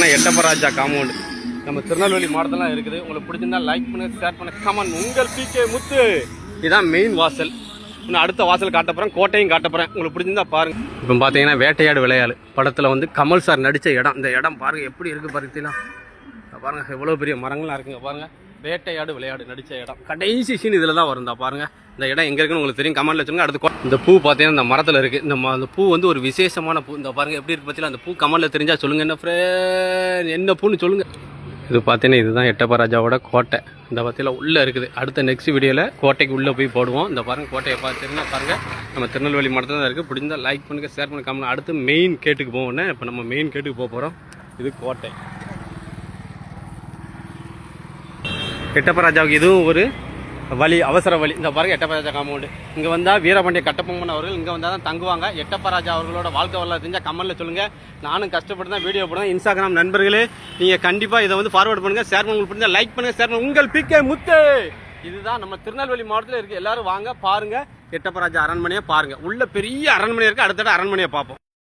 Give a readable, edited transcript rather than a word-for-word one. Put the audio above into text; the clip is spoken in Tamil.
இதுதான் எட்டப்பராஜா காம்பவுண்ட். நம்ம திருநெல்வேலி மாவட்டத்தில் இருக்குது. உங்களுக்கு பிடிச்சிருந்தா லைக் பண்ணுங்க, ஷேர் பண்ணுங்க, கமெண்ட். உங்கள் பிகே முத்து. இதுதான் மெயின் வாசல். இன்னும் அடுத்த வாசல் காட்டப்போகிறேன், கோட்டையும் காட்டப்போகிறேன். உங்களுக்கு பிடிச்சிருந்தா பாருங்க. இப்போ பார்த்தீங்கன்னா வேட்டையாடு விளையாடு படத்தில் வந்து கமல் சார் நடித்த இடம். இந்த இடம் பாருங்கள் எப்படி இருக்குது பாருங்களா. பாருங்கள் எவ்வளோ பெரிய மரங்கள்லாம் இருக்குங்க பாருங்கள். வேட்டையாடு விளையாடு நடித்த இடம் கடைசி சீன் இதில் தான் வருந்தா பாருங்கள். இந்த இடம் எங்கே இருக்குன்னு உங்களுக்கு தெரியும், கமெண்ட்ல சொல்லுங்க. அடுத்து இந்த பூ பார்த்தீங்கன்னா இந்த மரத்தில் இருக்குது. இந்த பூ வந்து ஒரு விசேஷமான பூ. இந்த பாருங்கள் எப்படி இருக்கு பற்றியில். அந்த பூ கமெண்ட்ல தெரிஞ்சால் சொல்லுங்கள். என்ன ஃப்ரெண்ட் என்ன பூன்னு சொல்லுங்கள். இது பார்த்தீங்கன்னா இதுதான் எட்டப்பராஜாவோட கோட்டை. இந்த பற்றியில் உள்ளே இருக்குது. அடுத்த நெக்ஸ்ட் வீடியோவில் கோட்டைக்கு உள்ளே போய் போடுவோம். இந்த பாருங்கள் கோட்டையை பார்த்தீங்கன்னா பாருங்கள் நம்ம திருநெல்வேலி மாவட்டத்தில் தான் இருக்குது. பிடிச்சிருந்தால் லைக் பண்ணுங்கள், ஷேர் பண்ணுங்கள், கமெண்ட். அடுத்து மெயின் கேட்டுக்கு போவோன்னே. இப்போ நம்ம மெயின் கேட்டுக்கு போக போகிறோம். இது கோட்டை எட்டப்பராஜாவுக்கு. இதுவும் ஒரு வழி, அவசர வழி. இந்த பாருங்க எட்டப்பராஜா காம்பவுண்டு. இங்கே வந்தால் வீரபாண்டிய கட்டபொம்மன் அவர்கள் இங்கே வந்தால் தான் தங்குவாங்க. எட்டப்பராஜா அவர்களோட வாழ்க்கை வரலாறு தெரிஞ்சால் கமெண்ட்ல சொல்லுங்கள். நானும் கஷ்டப்பட்டு தான் வீடியோ போடுறேன். இன்ஸ்டாகிராம் நண்பர்களே நீங்கள் கண்டிப்பாக இதை வந்து ஃபார்வர்ட் பண்ணுங்கள், ஷேர் பண்ணுங்க. உங்களுக்கு லைக் பண்ணுங்கள், ஷேர் பண்ணுங்கள். உங்கள் பிகே முத்து. இதுதான் நம்ம திருநெல்வேலி மாவட்டத்தில் இருக்குது. எல்லாரும் வாங்க பாருங்கள். எட்டப்பராஜா அரண்மனையை பாருங்கள். உள்ள பெரிய அரண்மனை இருக்குது. அடுத்தடுத்த அரண்மனையை பார்ப்போம்.